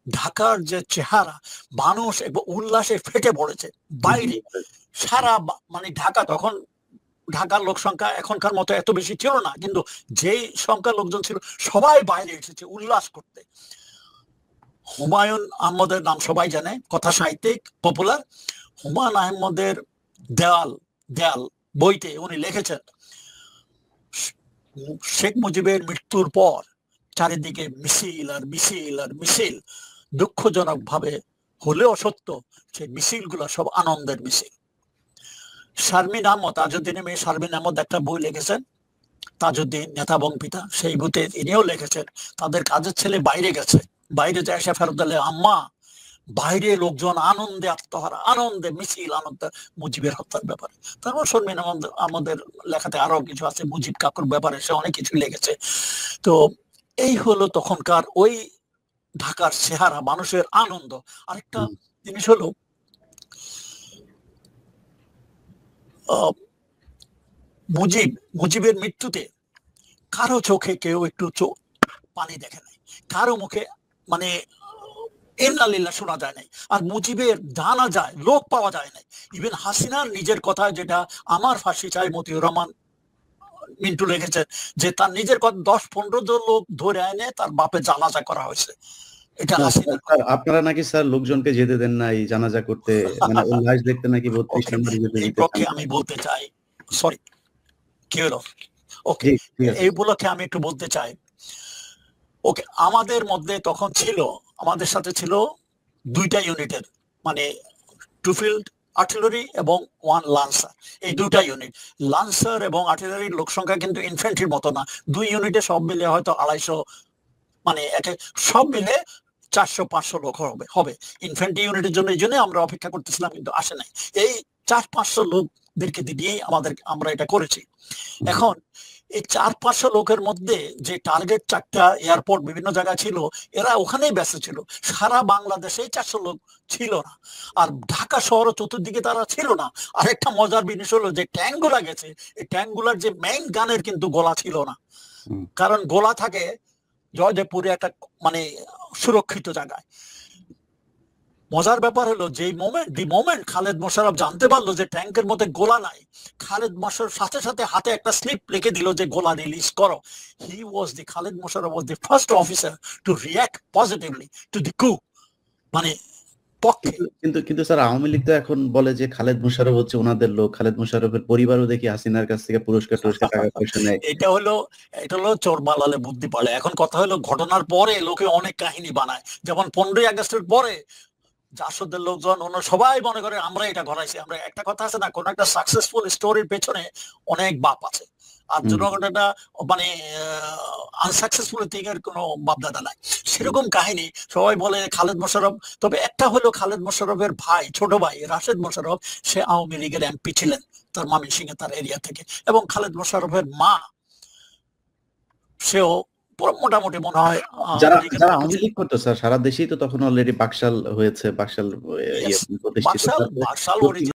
ঢাকার যে চেহারা, মানুষ এবং উল্লাসে ফেটে পড়েছে বাইরে সারা মানে ঢাকা তখন, ঢাকার লোক সংখ্যা এখনকার মতো এত বেশি ছিল না, কিন্তু যেই সংখ্যা লোকজন ছিল সবাই বাইরে এসেছে উল্লাস করতে। হুমায়ুন আহমদের নাম সবাই জানে, কথা সাহিত্যিক, পপুলার। হুমায়ুন আহমদের দেয়াল দেয়াল বইতে উনি লিখেছেন শেখ মুজিবের মৃত্যুর পর চারিদিকে মিছিল আর মিছিল আর মিছিল, দুঃখজনক ভাবে হলেও সত্য, সেই মিছিল গুলো সব আনন্দের মিছিল। শারমিন আহমদ, তাজউদ্দিনের মেয়ে শারমিন আহমদ একটা বই লিখেছেন, তাজউদ্দিন নেতা এবং পিতা, সেই বইতে ইনিও লিখেছেন তাদের কাজের ছেলে বাইরে গেছে, বাইরে যায় এসে ফেরত দিলে আম্মা বাইরে লোকজন আনন্দে আত্মহারা, আনন্দে মিছিল, আনন্দে মুজিবের হত্যার ব্যাপারে। তারপর শারমিন আমাদের লেখাতে আরো কিছু আছে মুজিব কাকুর ব্যাপারে, সে অনেক কিছু লিখেছে। তো এই হলো তখনকার ওই ঢাকার চেহারা, মানুষের আনন্দ। আরেকটা জিনিস হলো মুজিবের মৃত্যুতে কারো চোখে কেউ একটু পানি দেখে নাই, কারো মুখে মানে ইন্নালিল্লাহ শোনা যায় নাই। আর মুজিবের জানা যায় লোক পাওয়া যায় নাই। ইভেন হাসিনার নিজের কথায়, যেটা আমার ফাঁসি চাই মতিউর রহমান মিন্টু লিখেছেন, যে তার নিজের কথা 10-15 জন লোক ধরে এনে তার বাপের জানাজা করা হয়েছে। এটা হাসিনার। আপনারা নাকি স্যার লোকজনকে যেতে দেন না এই জানাজা করতে, মানে ওই লাশ দেখতে নাকি 32 নম্বরে যেতে দিতে চান। আমি বলতে চাই, সরি কি হলো, ওকে এই উপলক্ষে আমি একটু বলতে চাই। ওকে, আমাদের মধ্যে তখন ছিল, আমাদের সাথে ছিল 2টা ইউনিটের, মানে 2 ফিল্ড আর্টিলারি এবং 1 লান্সার, এই 2টা ইউনিট। লান্সার এবং আর্টিলারির লোক সংখ্যা কিন্তু ইনফ্যান্ট্রির মতো না, 2 ইউনিটে সব মিলে হয়তো 250, মানে সব মিলে 400-500 লোক হবে ইনফ্যান্ট্রি ইউনিটের জন্য। এই জন্য আমরা অপেক্ষা করতেছিলাম, কিন্তু আসে নাই। এই 400-500 লোকদেরকে দিয়েই আমরা এটা করেছি। এখন এই 400-500 লোকের মধ্যে যে টার্গেট 4টা এয়ারপোর্ট বিভিন্ন জায়গায় ছিল, এরা ওখানেই ব্যস্ত ছিল। সারা বাংলাদেশে 400 লোক ছিল না, আর ঢাকা শহর চতুর্দিকে তারা ছিল না। আর একটা মজার জিনিস হলো যে ট্যাঙ্কগুলা গেছে, এই ট্যাঙ্কগুলার যে মেইন গানের কিন্তু গোলা ছিল না, কারণ গোলা থাকে জয়দেবপুরে একটা মানে সুরক্ষিত জায়গায়। মজার ব্যাপার হলো যে মোমেন্ট খালেদ মোশাররফ জানতে পারলো যে ট্যাঙ্কের মধ্যে গোলা নাই, খালেদ মোশাররফ সাথে সাথে হাতে একটা স্লিপ লিখে দিল যে গোলা রিলিজ করো। Khaled Mosharraf was the first officer to react positively to the coup, মানে পক্ষে। কিন্তু স্যার আওয়ামী লীগ তো এখন বলে যে খালেদ মোশাররফ হচ্ছে ওনাদের লোক, খালেদ মোশাররফের পরিবারও দেখি হাসিনার কাছ থেকে পুরস্কার টাকা পয়সা নেয়। এটা হলো চোর বালালে বুদ্ধি পালে। এখন কথা হলো ঘটনার পরে লোকে অনেক কাহিনী বানায়, যেমন 15ই আগস্টের পরে জাসদের লোকজন সবাই মনে করে আমরা এটা ঘটাইছি। আমরা একটা কথা আছে না, কোন একটা সাকসেসফুল স্টোরির পেছনে অনেক বাপ আছে, আর জনগণটা মানে আনসাকসেসফুল থিংয়ের কোনো বাপদাদা নাই, সেরকম কাহিনী সবাই বলে খালেদ মোশাররফ। তবে একটা হলো খালেদ মোশাররফের ভাই, ছোট ভাই রাশেদ মোশাররফ, সে আওয়ামী লীগের এমপি ছিলেন তার ময়মনসিংহে, তার এরিয়া থেকে। এবং খালেদ মোশাররফের মা, সেও মোটামুটি মনে হয় যারা আওয়ামী লীগ করতো স্যার সারা দেশেই তো তখন অলরেডি বাকশাল হয়েছে, বাকশাল প্রতিষ্ঠিত।